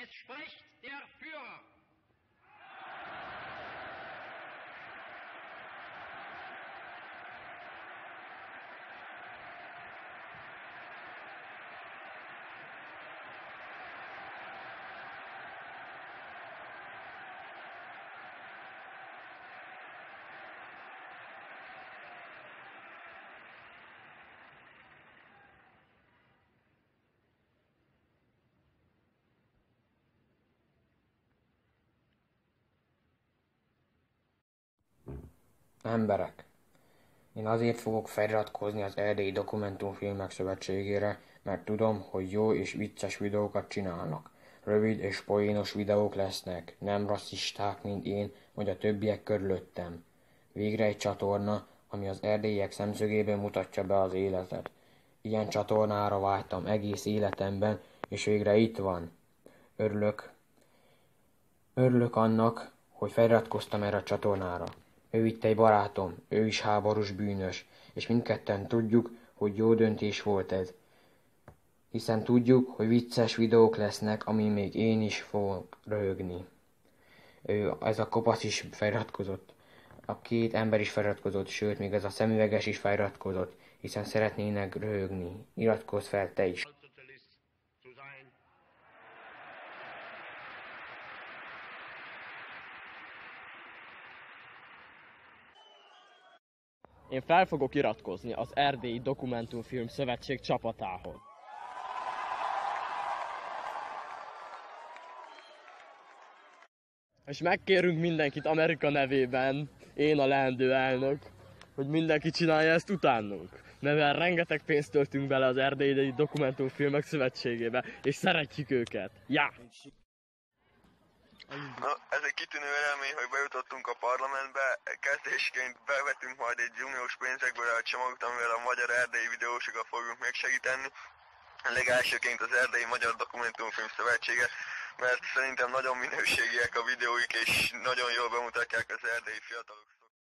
Es spricht der Führer. Emberek! Én azért fogok feliratkozni az Erdélyi Dokumentumfilmek Szövetségére, mert tudom, hogy jó és vicces videókat csinálnak. Rövid és poénos videók lesznek, nem rasszisták, mint én, vagy a többiek körülöttem. Végre egy csatorna, ami az erdélyiek szemszögéből mutatja be az életet. Ilyen csatornára vágytam egész életemben, és végre itt van. Örülök annak, hogy feliratkoztam erre a csatornára. Ő itt egy barátom, ő is háborús bűnös, és mindketten tudjuk, hogy jó döntés volt ez. Hiszen tudjuk, hogy vicces videók lesznek, amin még én is fogok röhögni. Ez a kopasz is feliratkozott. A két ember is feliratkozott, sőt, még ez a szemüveges is feliratkozott, hiszen szeretnének röhögni. Iratkozz fel te is! Én fel fogok iratkozni az Erdélyi Dokumentumfilm Szövetség csapatához. És megkérünk mindenkit Amerika nevében, én a leendő elnök, hogy mindenki csinálja ezt utánunk. Mivel rengeteg pénzt töltünk bele az Erdélyi Dokumentumfilmek Szövetségébe, és szeretjük őket. Ja! Na, ez egy kitűnő eredmény, hogy bejutottunk a parlamentbe. Kezdésként bevetünk majd egy uniós pénzekből a csomagot, amivel a magyar erdélyi videósokat fogunk megsegíteni. Legelsőként az Erdélyi Magyar Dokumentumfilm Szövetsége, mert szerintem nagyon minőségiek a videóik, és nagyon jól bemutatják az erdélyi fiatalok.